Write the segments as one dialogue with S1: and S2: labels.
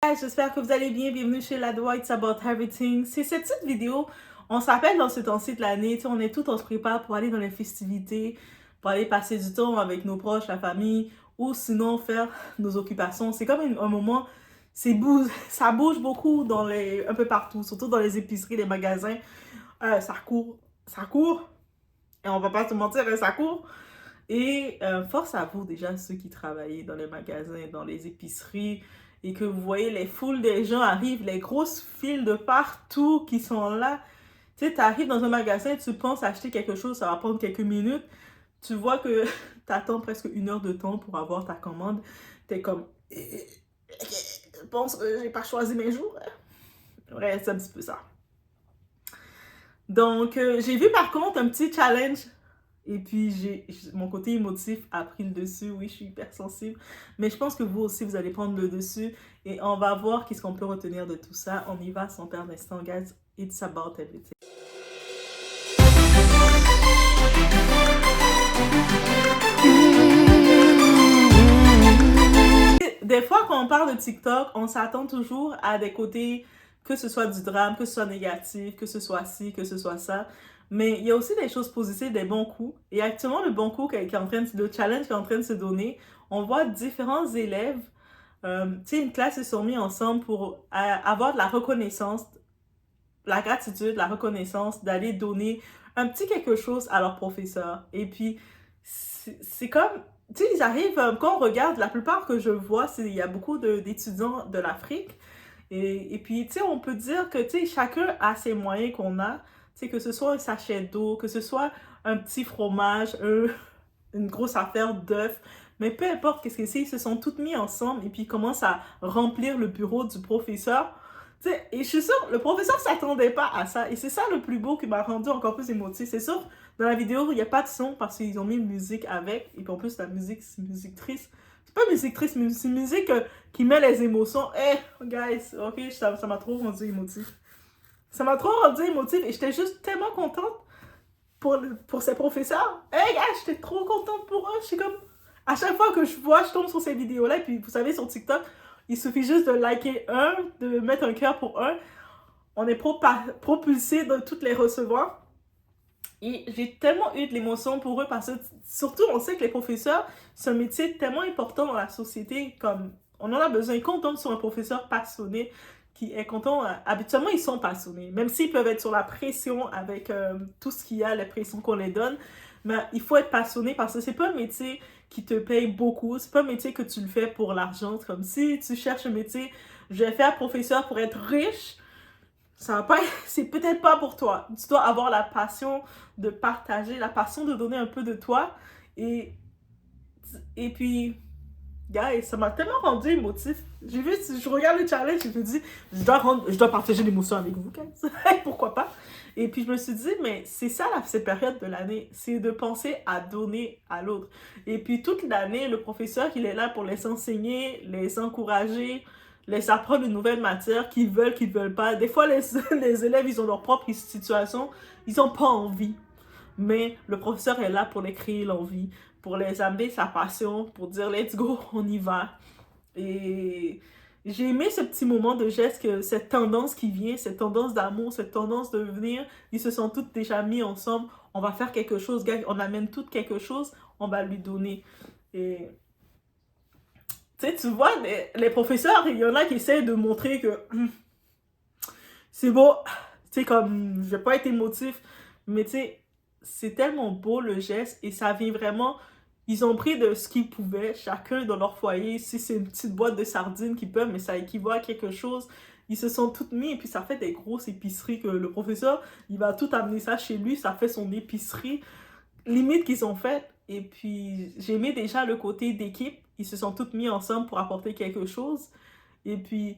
S1: guys, j'espère que vous allez bien. Bienvenue chez Ladwa, It's About Everything. C'est cette petite vidéo, on s'appelle dans ce temps-ci de l'année, tu sais, on est tout, on se prépare pour aller dans les festivités, pour aller passer du temps avec nos proches, la famille, ou sinon faire nos occupations. C'est comme un moment, ça bouge beaucoup un peu partout, surtout dans les épiceries, les magasins. Ça court, et on va pas se mentir, hein, ça court. Et force à vous déjà, ceux qui travaillent dans les magasins, dans les épiceries, et que vous voyez les foules des gens arrivent, les grosses files de partout qui sont là. Tu sais, tu arrives dans un magasin, tu penses acheter quelque chose, ça va prendre quelques minutes. Tu vois que tu attends presque 1 heure de temps pour avoir ta commande. Tu es comme, je pense que j'ai pas choisi mes jours. Ouais, c'est un petit peu ça. Donc, j'ai vu par contre un petit challenge. Et puis, mon côté émotif a pris le dessus. Oui, je suis hyper sensible. Mais je pense que vous aussi, vous allez prendre le dessus. Et on va voir qu'est-ce qu'on peut retenir de tout ça. On y va sans perdre d'instant, guys. It's about everything. Des fois, quand on parle de TikTok, on s'attend toujours à des côtés, que ce soit du drame, que ce soit négatif, que ce soit ci, que ce soit ça. Mais il y a aussi des choses positives, des bons coups. Et actuellement, le bon coup le challenge qui est en train de se donner, on voit différents élèves, tu sais, une classe se sont mis ensemble pour avoir de la reconnaissance, la gratitude, la reconnaissance, d'aller donner un petit quelque chose à leur professeur. Et puis, c'est comme, tu sais, ils arrivent, quand on regarde, la plupart que je vois, il y a beaucoup d'étudiants de l'Afrique. Et puis, tu sais, on peut dire que, tu sais, chacun a ses moyens qu'on a. Tu sais, que ce soit un sachet d'eau, que ce soit un petit fromage, une grosse affaire d'œufs. Mais peu importe qu'est-ce que c'est, ils se sont tous mis ensemble et puis ils commencent à remplir le bureau du professeur. Tu sais, et je suis sûre, le professeur ne s'attendait pas à ça. Et c'est ça le plus beau qui m'a rendu encore plus émotif. C'est sûr, dans la vidéo, il n'y a pas de son parce qu'ils ont mis une musique avec. Et puis en plus, la musique, c'est une musique triste. C'est pas musique triste, mais c'est une musique qui met les émotions. Hey, guys, ok, ça m'a trop rendu émotif. Ça m'a trop rendu émotif et j'étais juste tellement contente pour ces professeurs. Hey, gars, j'étais trop contente pour eux. Je suis comme, à chaque fois que je tombe sur ces vidéos-là, et puis vous savez, sur TikTok, il suffit juste de liker un, de mettre un cœur pour un. On est propulsé de toutes les recevoir. Et j'ai tellement eu de l'émotion pour eux parce que, surtout, on sait que les professeurs, c'est un métier tellement important dans la société, comme on en a besoin. Quand on tombe sur un professeur passionné, qui est content, habituellement, ils sont passionnés. Même s'ils peuvent être sur la pression avec tout ce qu'il y a, les pressions qu'on les donne, mais il faut être passionné parce que c'est pas un métier qui te paye beaucoup. C'est pas un métier que tu le fais pour l'argent. C'est comme si tu cherches un métier, je vais faire professeur pour être riche, ça va pas, c'est peut-être pas pour toi. Tu dois avoir la passion de partager, la passion de donner un peu de toi. Et, et puis, guys, ça m'a tellement rendu émotif. J'ai vu, je regarde le challenge et je me dis, je dois partager l'émotion avec vous, guys. Pourquoi pas? Et puis je me suis dit, mais c'est ça cette période de l'année, c'est de penser à donner à l'autre. Et puis toute l'année, le professeur, il est là pour les enseigner, les encourager, les apprendre une nouvelle matière, qu'ils veulent pas. Des fois, les élèves, ils ont leur propre situation, ils n'ont pas envie. Mais le professeur est là pour les créer l'envie, pour les amener sa passion, pour dire let's go, on y va. Et j'ai aimé ce petit moment de geste, cette tendance qui vient, cette tendance d'amour, cette tendance de venir, ils se sont tous déjà mis ensemble, on va faire quelque chose, gars, on amène tout quelque chose, on va lui donner. Et tu sais, tu vois, les professeurs, il y en a qui essaient de montrer que c'est beau, tu sais, comme, je vais pas être émotif, mais tu sais, c'est tellement beau le geste et ça vient vraiment. Ils ont pris de ce qu'ils pouvaient, chacun dans leur foyer. Si c'est une petite boîte de sardines qu'ils peuvent, mais ça équivaut à quelque chose. Ils se sont toutes mis et puis ça fait des grosses épiceries que le professeur, il va tout amener ça chez lui. Ça fait son épicerie limite qu'ils ont faite. Et puis j'ai aimé déjà le côté d'équipe. Ils se sont toutes mis ensemble pour apporter quelque chose. Et puis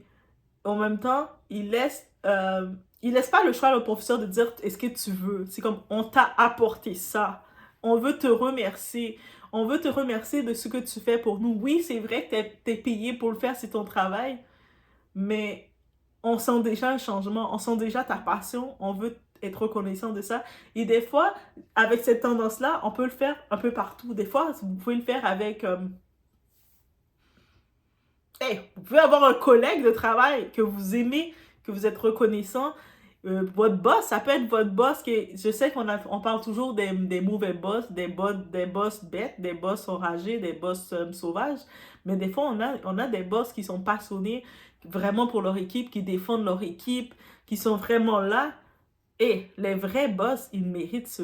S1: en même temps, il laisse pas le choix au professeur de dire est-ce que tu veux. C'est comme on t'a apporté ça. On veut te remercier. On veut te remercier de ce que tu fais pour nous. Oui, c'est vrai que t'es payé pour le faire, c'est ton travail, mais on sent déjà un changement, on sent déjà ta passion, on veut être reconnaissant de ça. Et des fois, avec cette tendance-là, on peut le faire un peu partout. Des fois, vous pouvez le faire avec Hey, vous pouvez avoir un collègue de travail que vous aimez, que vous êtes reconnaissant. Votre boss, ça peut être votre boss. Je sais on parle toujours des mauvais boss, des boss bêtes, des boss enragés, des boss sauvages. Mais des fois, on a des boss qui sont passionnés vraiment pour leur équipe, qui défendent leur équipe, qui sont vraiment là. Et les vrais boss, ils méritent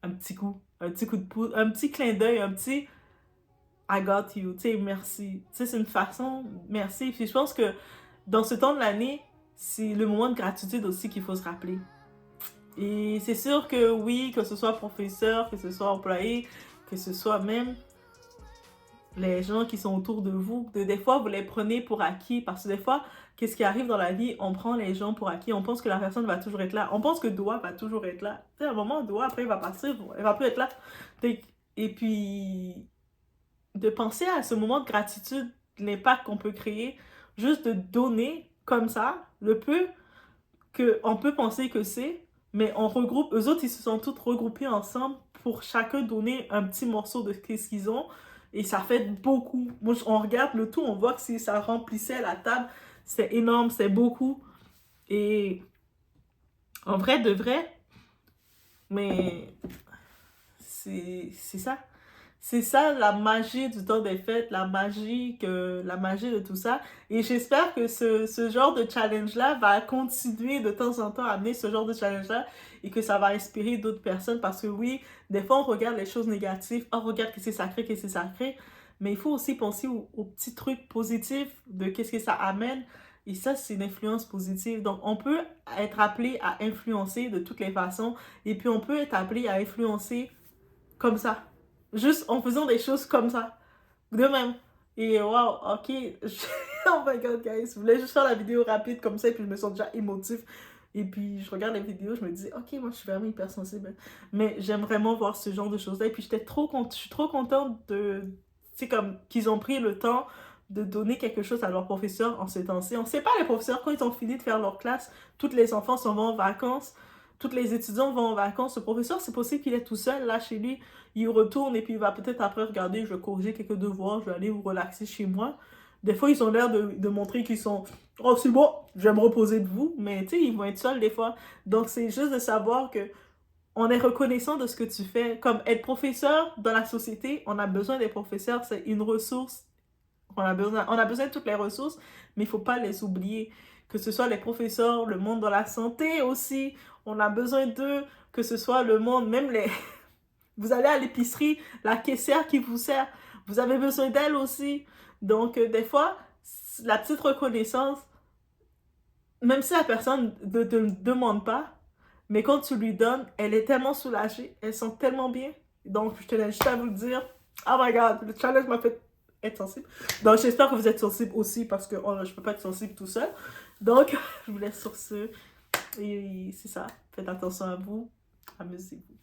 S1: un petit coup de pouce, un petit clin d'œil, un petit I got you, tu sais, merci. Tu sais, c'est une façon, merci. Puis je pense que dans ce temps de l'année, c'est le moment de gratitude aussi qu'il faut se rappeler. Et c'est sûr que oui, que ce soit professeur, que ce soit employé, que ce soit même les gens qui sont autour de vous, des fois vous les prenez pour acquis parce que des fois, qu'est-ce qui arrive dans la vie, on prend les gens pour acquis, on pense que la personne va toujours être là, on pense que Doa va toujours être là. Tu sais, à un moment, Doa, après, il va passer, elle va plus être là. Et puis, de penser à ce moment de gratitude, l'impact qu'on peut créer, juste de donner comme ça, le peu qu'on peut penser que c'est, mais on regroupe, eux autres, ils se sont tous regroupés ensemble pour chacun donner un petit morceau de ce qu'ils ont, et ça fait beaucoup. Moi, on regarde le tout, on voit que si ça remplissait la table, c'est énorme, c'est beaucoup, et en vrai, de vrai, mais c'est ça. C'est ça la magie du temps des fêtes, la magie de tout ça. Et j'espère que ce genre de challenge-là va continuer de temps en temps à amener ce genre de challenge-là et que ça va inspirer d'autres personnes parce que oui, des fois on regarde les choses négatives, on regarde que c'est sacré, que c'est sacré, mais il faut aussi penser aux petits trucs positifs de qu'est-ce que ça amène. Et ça, c'est une influence positive. Donc, on peut être appelé à influencer de toutes les façons et puis on peut être appelé à influencer comme ça. Juste en faisant des choses comme ça. De même. Et wow, ok. Oh my god, guys. Je voulais juste faire la vidéo rapide comme ça et puis je me sens déjà émotif. Et puis je regarde les vidéos, je me dis, ok, moi je suis vraiment hypersensible. Mais j'aime vraiment voir ce genre de choses-là. Et puis je suis trop contente de. C'est comme qu'ils ont pris le temps de donner quelque chose à leurs professeurs en ces temps-ci. On sait pas, les professeurs, quand ils ont fini de faire leur classe, tous les enfants s'en vont en vacances. Tous les étudiants vont en vacances. Ce professeur, c'est possible qu'il est tout seul là chez lui. Il retourne et puis il va peut-être après regarder, je vais corriger quelques devoirs, je vais aller vous relaxer chez moi. Des fois, ils ont l'air de montrer qu'ils sont oh, c'est bon, je vais me reposer de vous. Mais tu sais, ils vont être seuls des fois. Donc, c'est juste de savoir que on est reconnaissant de ce que tu fais. Comme être professeur dans la société, on a besoin des professeurs, c'est une ressource. On a besoin de toutes les ressources, mais il ne faut pas les oublier. Que ce soit les professeurs, le monde dans la santé aussi, on a besoin d'eux. Que ce soit le monde, même les... Vous allez à l'épicerie, la caissière qui vous sert, vous avez besoin d'elle aussi. Donc, des fois, la petite reconnaissance, même si la personne ne te le demande pas, mais quand tu lui donnes, elle est tellement soulagée, elle sent tellement bien. Donc, je tenais juste à vous le dire. Oh my god, le challenge m'a fait être sensible. Donc, j'espère que vous êtes sensible aussi parce que oh, je peux pas être sensible tout seul. Donc, je vous laisse sur ce. Et c'est ça. Faites attention à vous. Amusez-vous.